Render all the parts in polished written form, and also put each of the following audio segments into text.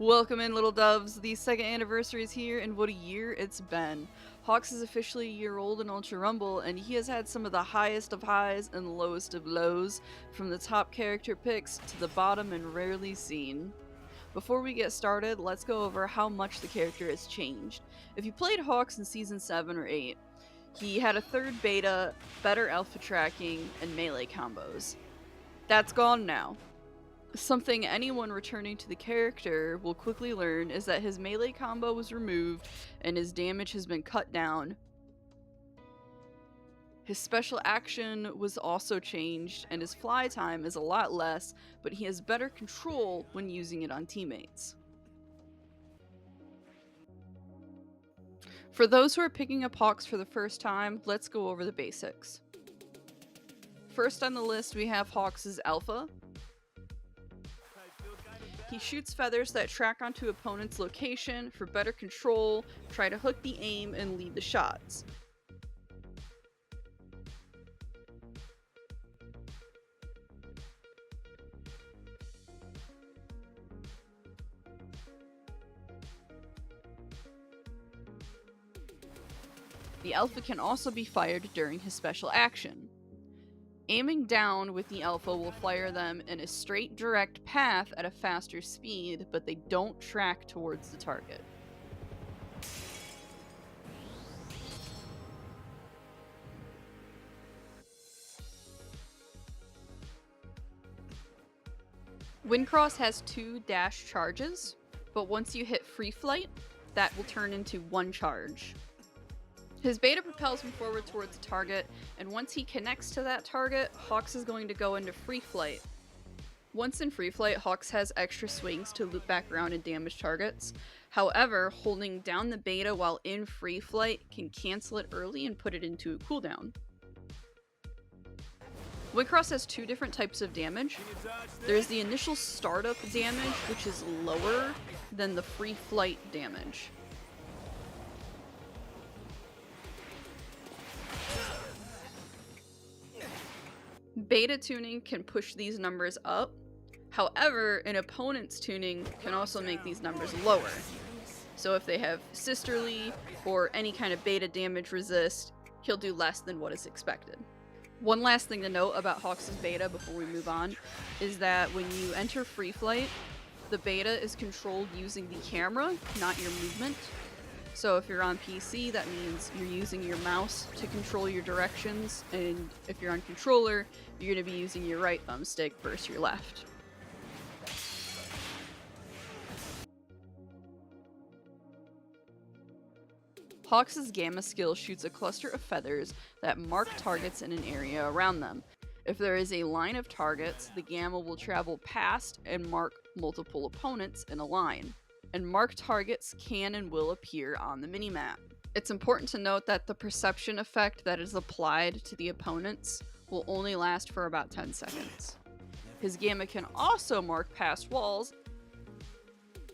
Welcome in, little doves. The second anniversary is here, and what a year it's been. Hawks is officially a year old in Ultra Rumble, and he has had some of the highest of highs and lowest of lows, from the top character picks to the bottom and rarely seen. Before we get started, let's go over how much the character has changed. If you played Hawks in Season 7 or 8, he had a third beta, better alpha tracking, and melee combos. That's gone now. Something anyone returning to the character will quickly learn is that his melee combo was removed and his damage has been cut down. His special action was also changed and his fly time is a lot less, but he has better control when using it on teammates. For those who are picking up Hawks for the first time, let's go over the basics. First on the list we have Hawks' Alpha. He shoots feathers that track onto opponent's location for better control, try to hook the aim, and lead the shots. The Alpha can also be fired during his special action. Aiming down with the Alpha will fire them in a straight, direct path at a faster speed, but they don't track towards the target. Windcross has 2 dash charges, but once you hit free flight, that will turn into 1 charge. His beta propels him forward towards the target, and once he connects to that target, Hawks is going to go into free flight. Once in free flight, Hawks has extra swings to loop back around and damage targets. However, holding down the beta while in free flight can cancel it early and put it into a cooldown. Windcross has 2 different types of damage. There's the initial startup damage, which is lower than the free flight damage. Beta tuning can push these numbers up. However, an opponent's tuning can also make these numbers lower. So if they have Sisterly or any kind of beta damage resist, he'll do less than what is expected. One last thing to note about Hawks' beta before we move on is that when you enter free flight, the beta is controlled using the camera, not your movement. So if you're on PC, that means you're using your mouse to control your directions, and if you're on controller, you're going to be using your right thumbstick versus your left. Hawks' Gamma skill shoots a cluster of feathers that mark targets in an area around them. If there is a line of targets, the Gamma will travel past and mark multiple opponents in a line. And marked targets can and will appear on the minimap. It's important to note that the perception effect that is applied to the opponents will only last for about 10 seconds. His Gamma can also mark past walls.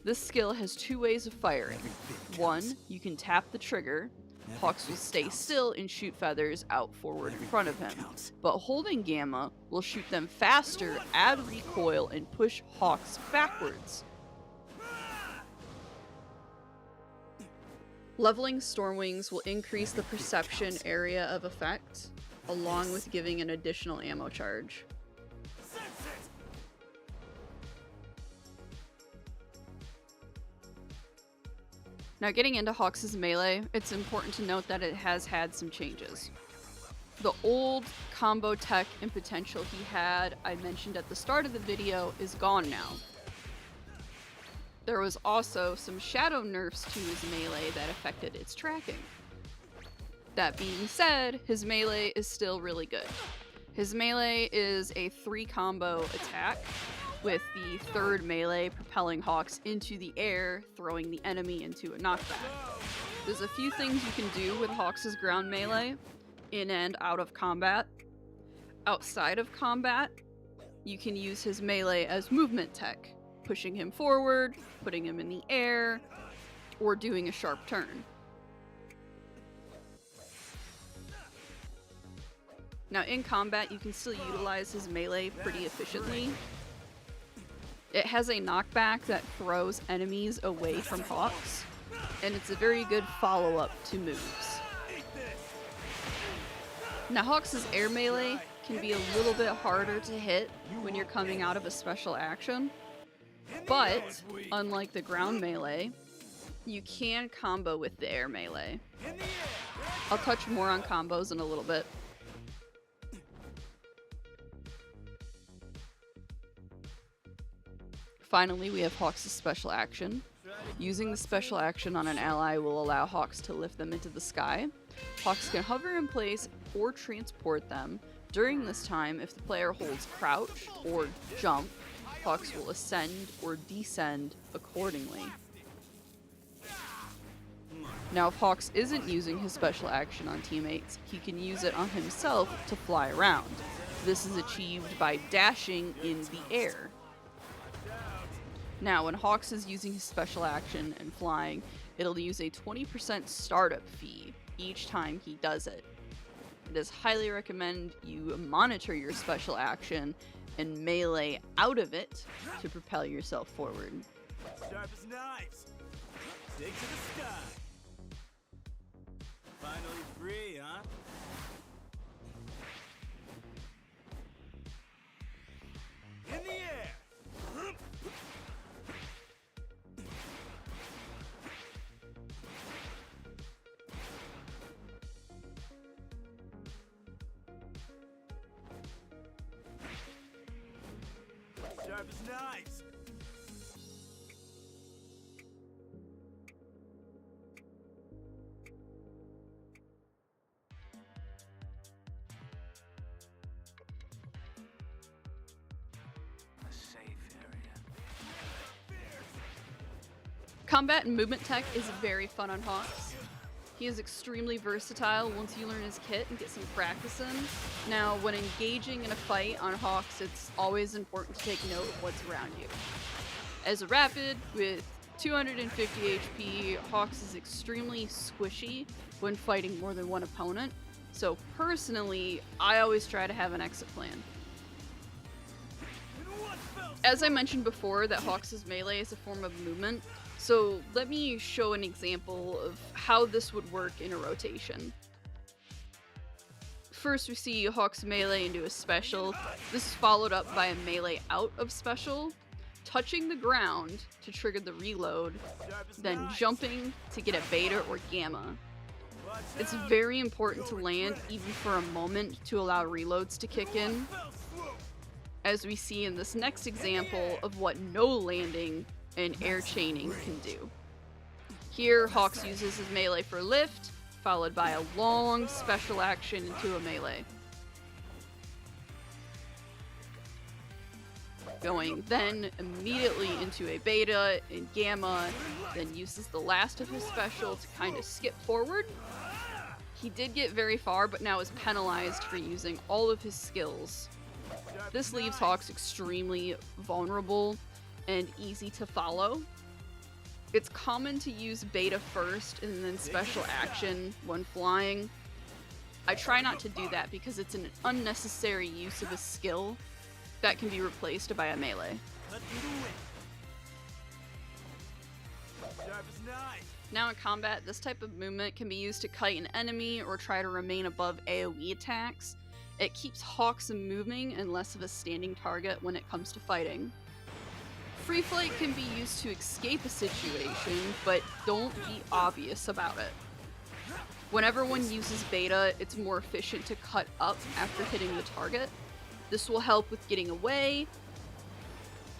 This skill has 2 ways of firing. One, you can tap the trigger. Hawks will stay still and shoot feathers out forward in front of him. But holding Gamma will shoot them faster, add recoil, and push Hawks backwards. Leveling Stormwings will increase the perception area of effect, along with giving an additional ammo charge. Now getting into Hawks' melee, it's important to note that it has had some changes. The old combo tech and potential he had, I mentioned at the start of the video, is gone now. There was also some shadow nerfs to his melee that affected its tracking. That being said, his melee is still really good. His melee is a 3 combo attack, with the 3rd melee propelling Hawks into the air, throwing the enemy into a knockback. There's a few things you can do with Hawks' ground melee, in and out of combat. Outside of combat, you can use his melee as movement tech, pushing him forward, putting him in the air, or doing a sharp turn. Now in combat, you can still utilize his melee pretty efficiently. It has a knockback that throws enemies away from Hawks, and it's a very good follow-up to moves. Now Hawks' air melee can be a little bit harder to hit when you're coming out of a special action, but unlike the ground melee, you can combo with the air melee. I'll touch more on combos in a little bit. Finally, we have Hawks' special action. Using the special action on an ally will allow Hawks to lift them into the sky. Hawks can hover in place or transport them. During this time, if the player holds crouch or jump, Hawks will ascend or descend accordingly. Now, if Hawks isn't using his special action on teammates, he can use it on himself to fly around. This is achieved by dashing in the air. Now, when Hawks is using his special action and flying, it'll use a 20% startup fee each time he does it. It is highly recommend you monitor your special action and melee out of it to propel yourself forward. Sharp as knives. Take to the sky. Finally free, huh? In the air. Sharp as knives. Combat and movement tech is very fun on Hawks. He is extremely versatile once you learn his kit and get some practice in. Now, when engaging in a fight on Hawks, it's always important to take note of what's around you. As a rapid with 250 HP, Hawks is extremely squishy when fighting more than one opponent. So personally, I always try to have an exit plan. As I mentioned before, that Hawks' melee is a form of movement. So let me show an example of how this would work in a rotation. First we see Hawks melee into a special. This is followed up by a melee out of special, touching the ground to trigger the reload, then jumping to get a beta or gamma. It's very important to land even for a moment to allow reloads to kick in, as we see in this next example of what no landing and air chaining can do. Here, Hawks uses his melee for lift, followed by a long special action into a melee. Going then immediately into a beta and gamma, then uses the last of his special to kind of skip forward. He did get very far, but now is penalized for using all of his skills. This leaves Hawks extremely vulnerable and easy to follow. It's common to use beta first and then special action when flying. I try not to do that because it's an unnecessary use of a skill that can be replaced by a melee. Now in combat, this type of movement can be used to kite an enemy or try to remain above AoE attacks. It keeps Hawks moving and less of a standing target when it comes to fighting. Free flight can be used to escape a situation, but don't be obvious about it. Whenever one uses beta, it's more efficient to cut up after hitting the target. This will help with getting away,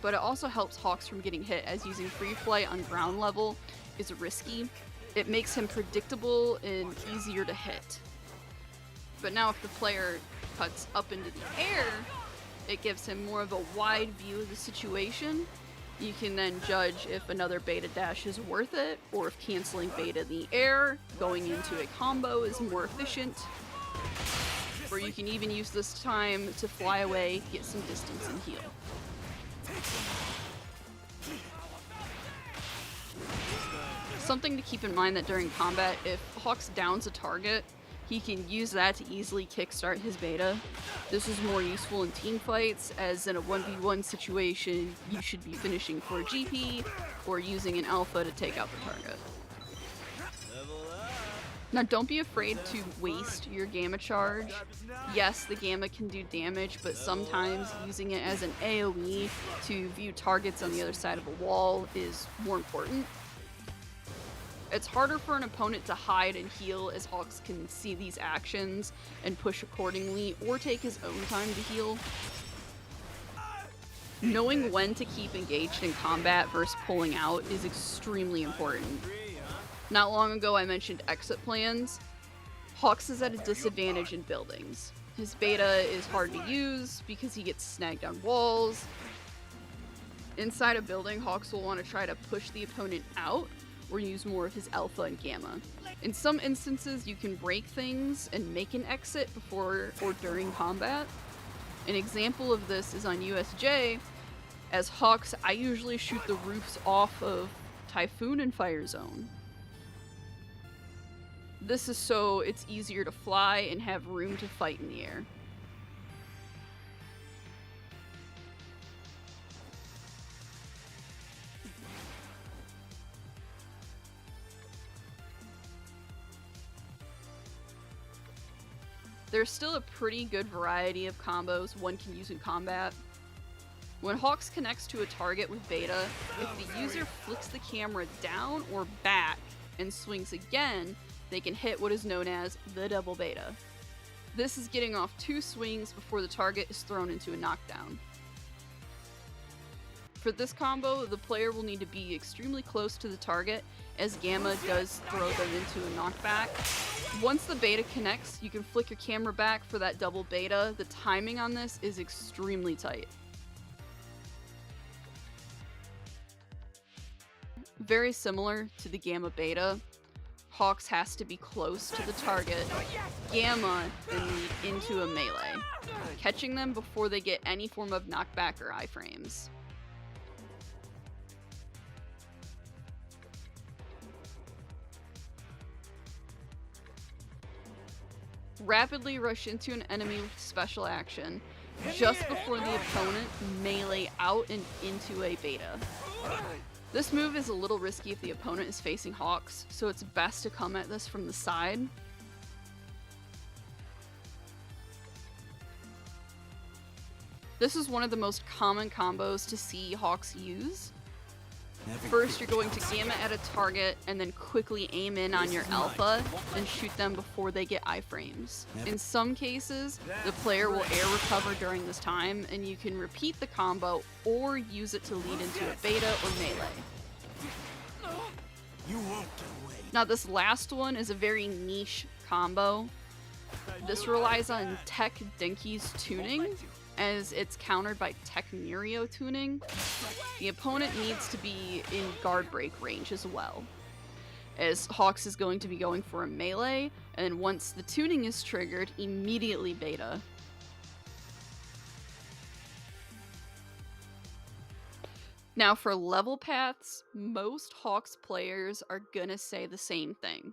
but it also helps Hawks from getting hit, as using free flight on ground level is risky. It makes him predictable and easier to hit. But now if the player cuts up into the air, it gives him more of a wide view of the situation. You can then judge if another beta dash is worth it, or if canceling beta in the air, going into a combo is more efficient. Or you can even use this time to fly away, get some distance, and heal. Something to keep in mind that during combat, if Hawks downs a target, He can use that to easily kickstart his beta. This is more useful in team fights, as in a 1v1 situation, you should be finishing for a GP or using an alpha to take out the target. Level up. Now don't be afraid to waste your gamma charge. Yes, the gamma can do damage, but sometimes using it as an AoE to view targets on the other side of a wall is more important. It's harder for an opponent to hide and heal, as Hawks can see these actions and push accordingly, or take his own time to heal. Knowing when to keep engaged in combat versus pulling out is extremely important. Not long ago I mentioned exit plans. Hawks is at a disadvantage in buildings. His beta is hard to use because he gets snagged on walls. Inside a building, Hawks will want to try to push the opponent out or use more of his alpha and gamma. In some instances, you can break things and make an exit before or during combat. An example of this is on USJ. As Hawks, I usually shoot the roofs off of Typhoon and Fire Zone. This is so it's easier to fly and have room to fight in the air. There's still a pretty good variety of combos one can use in combat. When Hawks connects to a target with beta, if the user flicks the camera down or back and swings again, they can hit what is known as the double beta. This is getting off 2 swings before the target is thrown into a knockdown. For this combo, the player will need to be extremely close to the target, as Gamma does throw them into a knockback. Once the beta connects, you can flick your camera back for that double beta. The timing on this is extremely tight. Very similar to the Gamma beta, Hawks has to be close to the target, Gamma then lead into a melee, catching them before they get any form of knockback or iframes. Rapidly rush into an enemy with special action, just before the opponent melee out and into a beta. This move is a little risky if the opponent is facing Hawks, so it's best to come at this from the side. This is one of the most common combos to see Hawks use. First, you're going to gamma at a target and then quickly aim in on your alpha and shoot them before they get iframes. In some cases, the player will air recover during this time, and you can repeat the combo or use it to lead into a beta or melee. You won't get away. Now, this last one is a very niche combo. This relies on Tech Denki's tuning, as it's countered by Tech Mirio tuning. The opponent needs to be in guard break range as well, as Hawks is going to be going for a melee, and once the tuning is triggered, immediately beta. Now for level paths, most Hawks players are gonna say the same thing.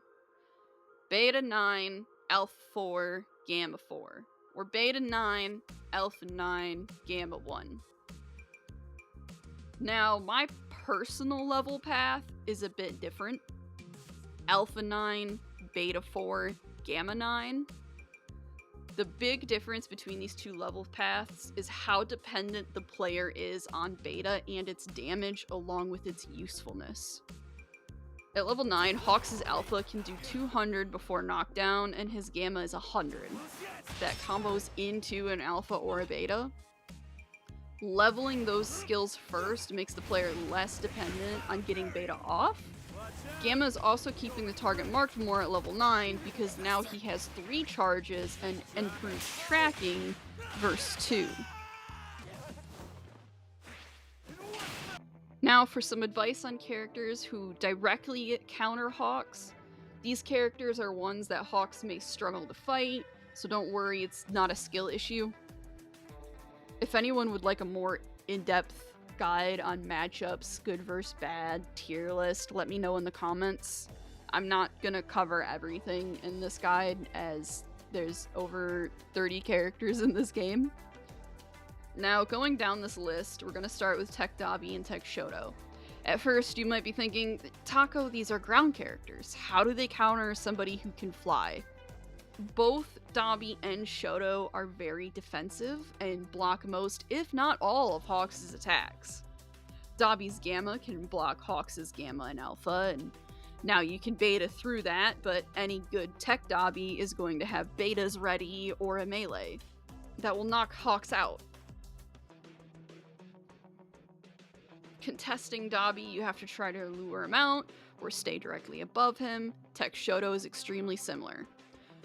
Beta 9, Alpha 4, Gamma 4. Or Beta 9, Alpha 9, Gamma 1. Now, my personal level path is a bit different. Alpha 9, Beta 4, Gamma 9. The big difference between these two level paths is how dependent the player is on beta and its damage along with its usefulness. At level 9, Hawks' alpha can do 200 before knockdown, and his gamma is 100. That combos into an alpha or a beta. Leveling those skills first makes the player less dependent on getting beta off. Gamma is also keeping the target marked more at level 9 because now he has 3 charges and improved tracking verse 2. Now for some advice on characters who directly counter Hawks. These characters are ones that Hawks may struggle to fight, so don't worry, it's not a skill issue. If anyone would like a more in-depth guide on matchups, good versus bad, tier list, let me know in the comments. I'm not gonna cover everything in this guide as there's over 30 characters in this game. Now, going down this list, we're gonna start with Tech Dabi and Tech Shoto. At first, you might be thinking, Taco, these are ground characters. How do they counter somebody who can fly? Both Dabi and Shoto are very defensive and block most, if not all, of Hawks' attacks. Dabi's Gamma can block Hawks' Gamma and Alpha, and now you can beta through that, but any good Tech Dabi is going to have betas ready or a melee that will knock Hawks out. Contesting Dabi, you have to try to lure him out or stay directly above him. Tech Shoto is extremely similar.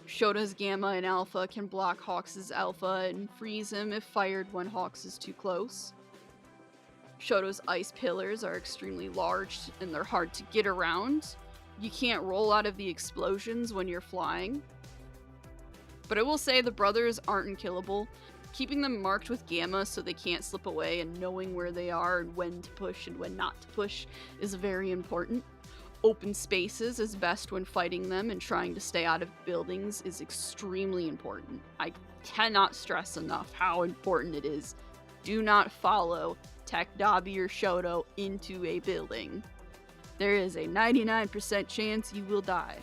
Shoto's Gamma and Alpha can block Hawks' Alpha and freeze him if fired when Hawks is too close. Shoto's Ice Pillars are extremely large and they're hard to get around. You can't roll out of the explosions when you're flying. But I will say the brothers aren't unkillable. Keeping them marked with Gamma so they can't slip away and knowing where they are and when to push and when not to push is very important. Open spaces is best when fighting them, and trying to stay out of buildings is extremely important. I cannot stress enough how important it is. Do not follow Tech Dabi or Shoto into a building. There is a 99% chance you will die.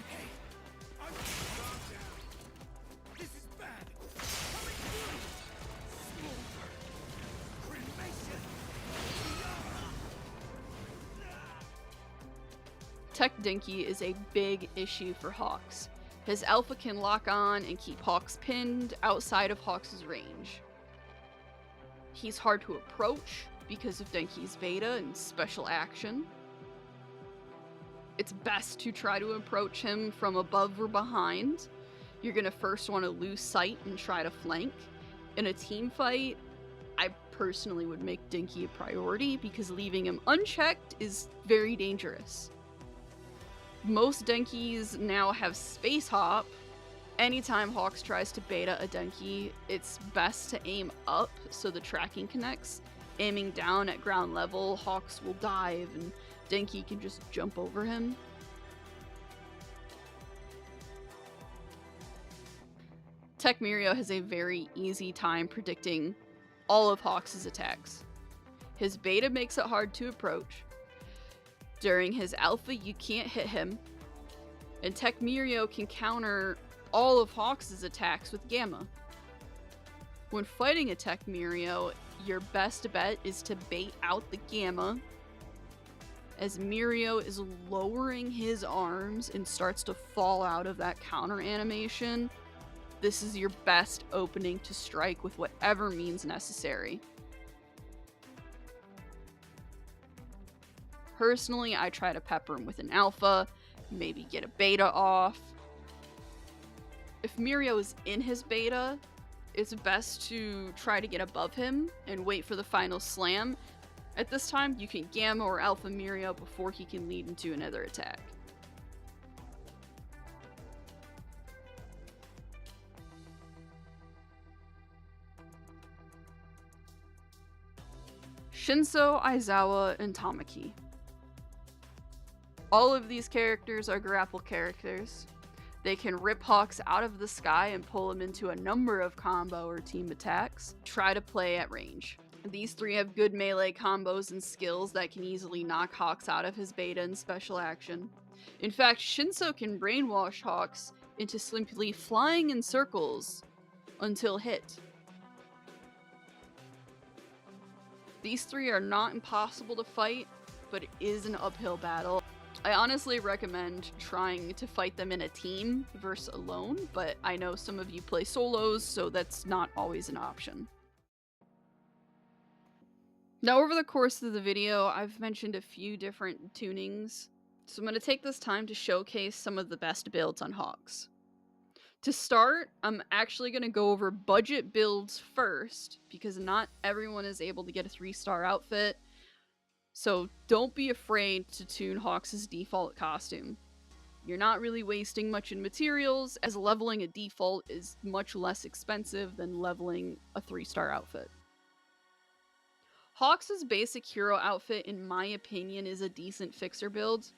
Tech Dinky is a big issue for Hawks. His Alpha can lock on and keep Hawks pinned outside of Hawks' range. He's hard to approach because of Dinky's beta and special action. It's best to try to approach him from above or behind. You're going to first want to lose sight and try to flank. In a team fight, I personally would make Dinky a priority because leaving him unchecked is very dangerous. Most Denkies now have Space Hop. Anytime Hawks tries to beta a Denki, it's best to aim up so the tracking connects. Aiming down at ground level, Hawks will dive and Denki can just jump over him. Tech Mirio has a very easy time predicting all of Hawks' attacks. His beta makes it hard to approach. During his alpha, you can't hit him. And Tech Mirio can counter all of Hawks' attacks with Gamma. When fighting a Tech Mirio, your best bet is to bait out the Gamma. As Mirio is lowering his arms and starts to fall out of that counter animation, this is your best opening to strike with whatever means necessary. Personally, I try to pepper him with an alpha, maybe get a beta off. If Mirio is in his beta, it's best to try to get above him and wait for the final slam. At this time, you can Gamma or Alpha Mirio before he can lead into another attack. Shinso, Aizawa, and Tamaki. All of these characters are grapple characters. They can rip Hawks out of the sky and pull them into a number of combo or team attacks. Try to play at range. These three have good melee combos and skills that can easily knock Hawks out of his beta and special action. In fact, Shinso can brainwash Hawks into simply flying in circles until hit. These three are not impossible to fight, but it is an uphill battle. I honestly recommend trying to fight them in a team versus alone, but I know some of you play solos, so that's not always an option. Now, over the course of the video, I've mentioned a few different tunings, so I'm going to take this time to showcase some of the best builds on Hawks. To start, I'm actually going to go over budget builds first, because not everyone is able to get a 3-star outfit. So don't be afraid to tune Hawks' default costume. You're not really wasting much in materials, as leveling a default is much less expensive than leveling a 3-star outfit. Hawks' basic hero outfit, in my opinion, is a decent fixer build.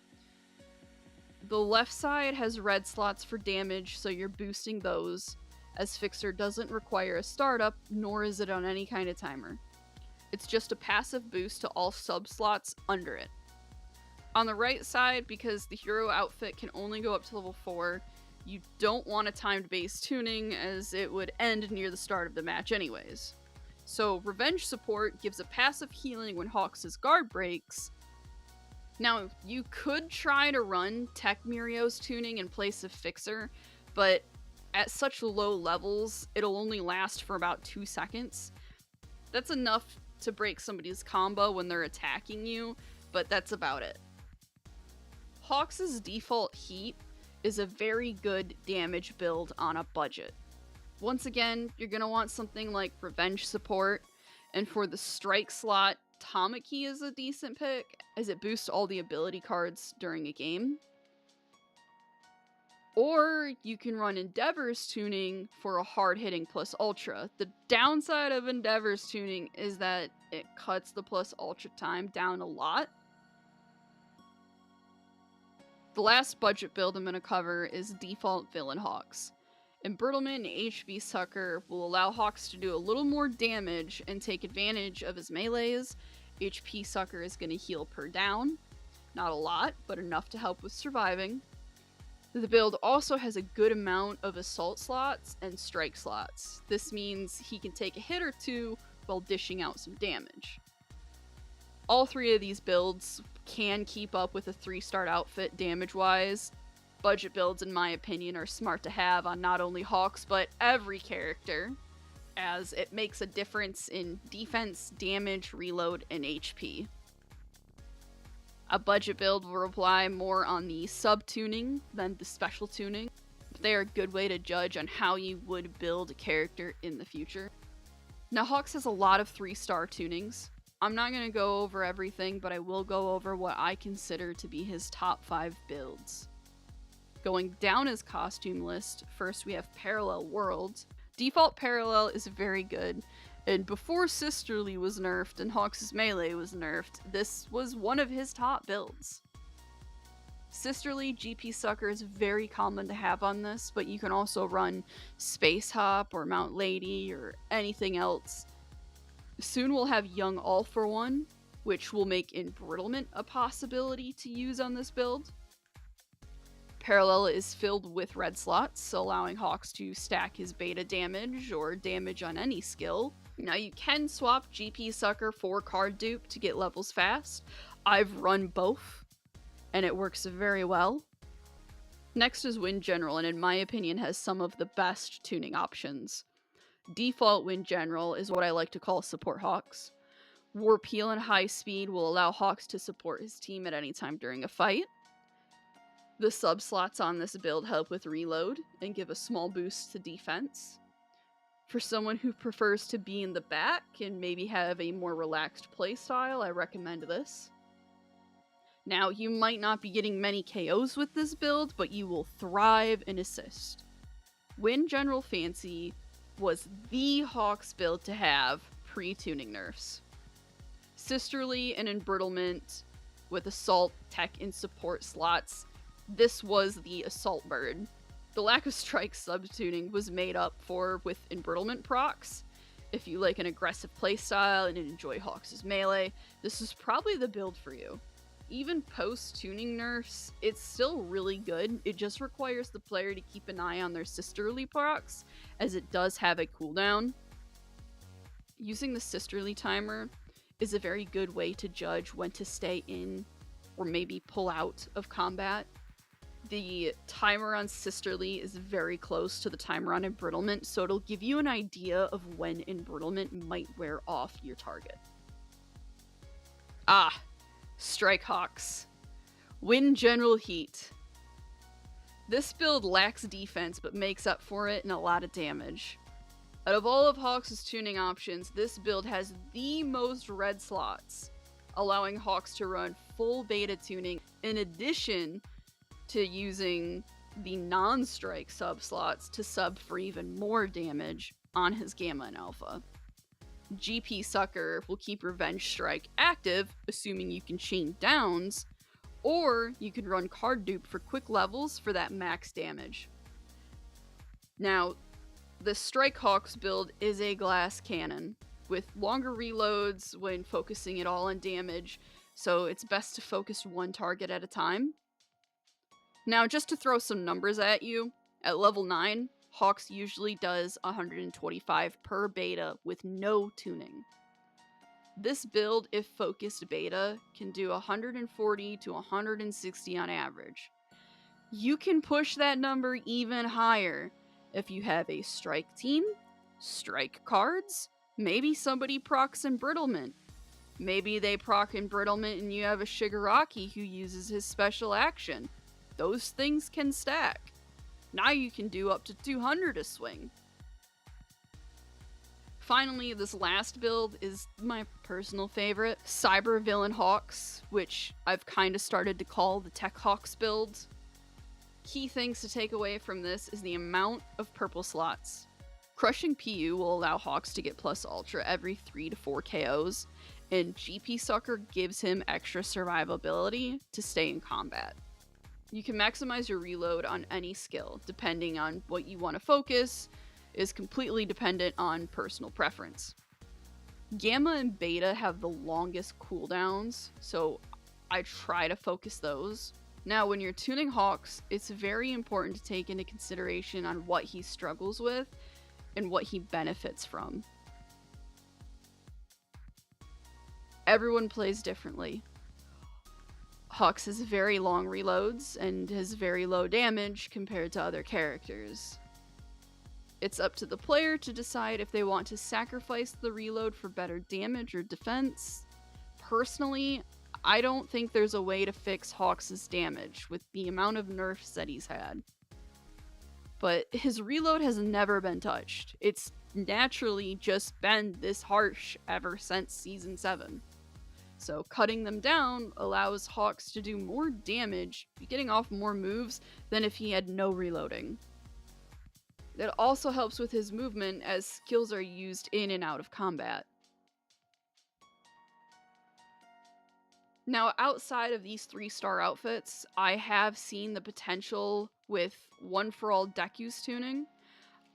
The left side has red slots for damage, so you're boosting those, as Fixer doesn't require a startup, nor is it on any kind of timer. It's just a passive boost to all sub-slots under it. On the right side, because the hero outfit can only go up to level 4, you don't want a timed base tuning, as it would end near the start of the match anyways. So Revenge Support gives a passive healing when Hawks' guard breaks. Now, you could try to run Tech Mirio's tuning in place of Fixer, but at such low levels, it'll only last for about 2 seconds. That's enough to break somebody's combo when they're attacking you, but that's about it. Hawks' default Heat is a very good damage build on a budget. Once again, you're going to want something like Revenge Support, and for the strike slot, Tamaki is a decent pick, as it boosts all the ability cards during a game. Or you can run Endeavor's tuning for a hard-hitting plus ultra. The downside of Endeavor's tuning is that it cuts the plus ultra time down a lot. The last budget build I'm going to cover is default Villain Hawks. Embrittlement and HP Sucker will allow Hawks to do a little more damage and take advantage of his melees. HP Sucker is going to heal per down. Not a lot, but enough to help with surviving. The build also has a good amount of assault slots and strike slots. This means he can take a hit or two while dishing out some damage. All 3 of these builds can keep up with a 3-star outfit damage-wise. Budget builds, in my opinion, are smart to have on not only Hawks, but every character, as it makes a difference in defense, damage, reload, and HP. A budget build will rely more on the sub-tuning than the special tuning, but they are a good way to judge on how you would build a character in the future. Now, Hawks has a lot of 3-star tunings. I'm not going to go over everything, but I will go over what I consider to be his top 5 builds. Going down his costume list, first we have Parallel Worlds. Default Parallel is very good, and before Sisterly was nerfed and Hawks' melee was nerfed, this was one of his top builds. Sisterly GP Sucker is very common to have on this, but you can also run Space Hop or Mount Lady or anything else. Soon we'll have Young All for One, which will make Embrittlement a possibility to use on this build. Parallel is filled with red slots, allowing Hawks to stack his beta damage or damage on any skill. Now you can swap GP Sucker for Card Dupe to get levels fast. I've run both, and it works very well. Next is Wind General, and in my opinion has some of the best tuning options. Default Wind General is what I like to call Support Hawks. Warp Heal and High Speed will allow Hawks to support his team at any time during a fight. The sub-slots on this build help with reload and give a small boost to defense. For someone who prefers to be in the back and maybe have a more relaxed playstyle, I recommend this. Now, you might not be getting many KOs with this build, but you will thrive in assist. Wind General Fancy was the Hawks build to have pre-tuning nerfs. Sisterly and Embrittlement with Assault, Tech, and Support slots, this was the Assault Bird. The lack of strike sub-tuning was made up for with Embrittlement procs. If you like an aggressive playstyle and enjoy Hawks' melee, this is probably the build for you. Even post-tuning nerfs, it's still really good. It just requires the player to keep an eye on their Sisterly procs, as it does have a cooldown. Using the Sisterly timer is a very good way to judge when to stay in or maybe pull out of combat. The timer on Sisterly is very close to the timer on Embrittlement, so it'll give you an idea of when Embrittlement might wear off your target. Strike Hawks. Wind General Heat. This build lacks defense, but makes up for it in a lot of damage. Out of all of Hawks' tuning options, this build has the most red slots, allowing Hawks to run full beta tuning in addition to using the non-strike sub-slots to sub for even more damage on his Gamma and Alpha. GP Sucker will keep Revenge Strike active, assuming you can chain downs, Or you can run card dupe for quick levels for that max damage. Now, the Strike Hawk's build is a glass cannon, with longer reloads when focusing it all on damage, so it's best to focus one target at a time. Now, just to throw some numbers at you, at level 9, Hawks usually does 125 per beta with no tuning. This build, if focused beta, can do 140 to 160 on average. You can push that number even higher if you have a strike team, strike cards, maybe somebody procs embrittlement. Maybe they proc embrittlement and you have a Shigaraki who uses his special action. Those things can stack. Now you can do up to 200 a swing. Finally, this last build is my personal favorite, Cyber Villain Hawks, which I've kind of started to call the Tech Hawks build. Key things to take away from this is the amount of purple slots. Crushing PU will allow Hawks to get plus ultra every 3 to 4 KOs, and GP Sucker gives him extra survivability to stay in combat. You can maximize your reload on any skill, depending on what you want to focus, is completely dependent on personal preference. Gamma and Beta have the longest cooldowns, so I try to focus those. Now, when you're tuning Hawks, it's very important to take into consideration on what he struggles with and what he benefits from. Everyone plays differently. Hawks has very long reloads and has very low damage compared to other characters. It's up to the player to decide if they want to sacrifice the reload for better damage or defense. Personally, I don't think there's a way to fix Hawks' damage with the amount of nerfs that he's had. But his reload has never been touched. It's naturally just been this harsh ever since Season 7. So cutting them down allows Hawks to do more damage, getting off more moves than if he had no reloading. It also helps with his movement as skills are used in and out of combat. Now, outside of these 3-star outfits, I have seen the potential with One for All deck use tuning.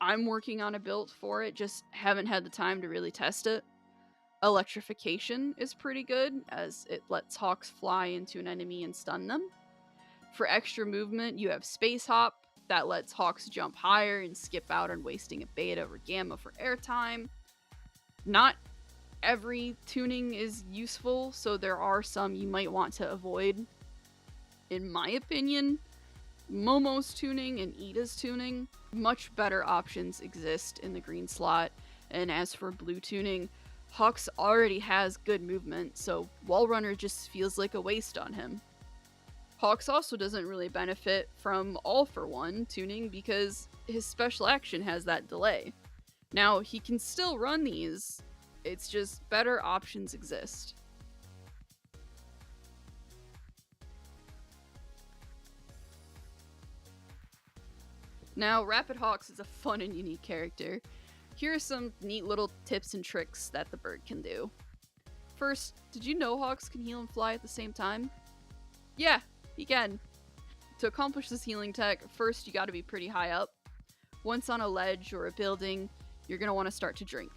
I'm working on a build for it, just haven't had the time to really test it. Electrification is pretty good, as it lets Hawks fly into an enemy and stun them. For extra movement, you have Space Hop, that lets Hawks jump higher and skip out on wasting a beta or gamma for airtime. Not every tuning is useful, so there are some you might want to avoid. In my opinion, Momo's tuning and Ida's tuning, much better options exist in the green slot, and as for blue tuning, Hawks already has good movement, so Wall Runner just feels like a waste on him. Hawks also doesn't really benefit from All for One tuning because his special action has that delay. Now, he can still run these, it's just better options exist. Now, Rapid Hawks is a fun and unique character. Here are some neat little tips and tricks that the bird can do. First, did you know Hawks can heal and fly at the same time? Yeah, he can. To accomplish this healing tech, first you gotta be pretty high up. Once on a ledge or a building, you're gonna want to start to drink.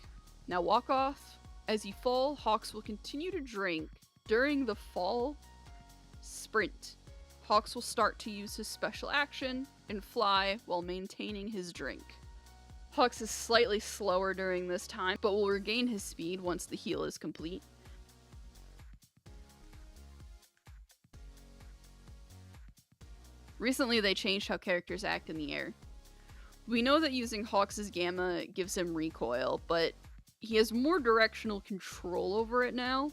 Now walk off. As you fall, Hawks will continue to drink. During the fall, sprint. Hawks will start to use his special action and fly while maintaining his drink. Hawks is slightly slower during this time, but will regain his speed once the heal is complete. Recently, they changed how characters act in the air. We know that using Hawks' Gamma gives him recoil, but he has more directional control over it now.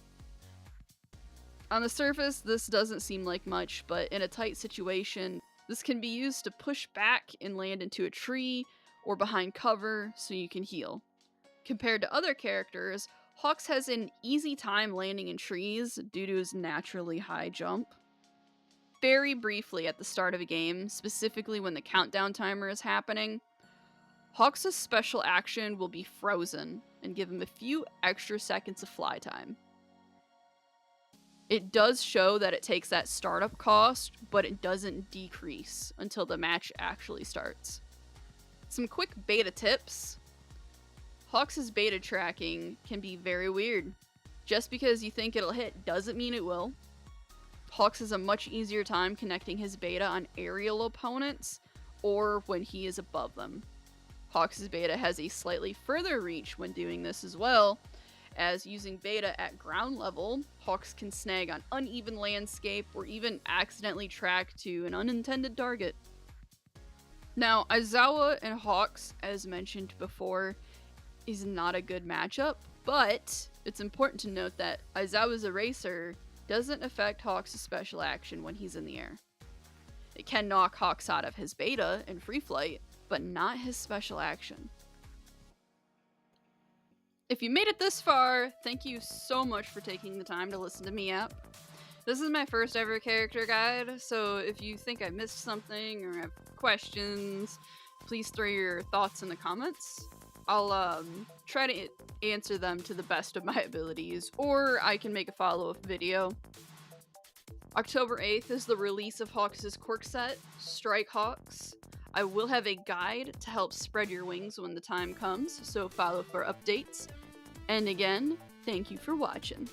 On the surface, this doesn't seem like much, but in a tight situation, this can be used to push back and land into a tree or behind cover so you can heal. Compared to other characters, Hawks has an easy time landing in trees due to his naturally high jump. Very briefly at the start of a game, specifically when the countdown timer is happening, Hawks' special action will be frozen and give him a few extra seconds of fly time. It does show that it takes that startup cost, but it doesn't decrease until the match actually starts. Some quick beta tips. Hawks' beta tracking can be very weird. Just because you think it'll hit doesn't mean it will. Hawks has a much easier time connecting his beta on aerial opponents or when he is above them. Hawks' beta has a slightly further reach when doing this as well, as using beta at ground level, Hawks can snag on uneven landscape or even accidentally track to an unintended target. Now, Aizawa and Hawks, as mentioned before, is not a good matchup, but it's important to note that Aizawa's eraser doesn't affect Hawks' special action when he's in the air. It can knock Hawks out of his beta in free flight, but not his special action. If you made it this far, thank you so much for taking the time to listen to me out. This is my first ever character guide, so if you think I missed something or have questions, please throw your thoughts in the comments. I'll try to answer them to the best of my abilities, or I can make a follow-up video. October 8th is the release of Hawks' quirk set, Strike Hawks. I will have a guide to help spread your wings when the time comes, so follow for updates. And again, thank you for watching.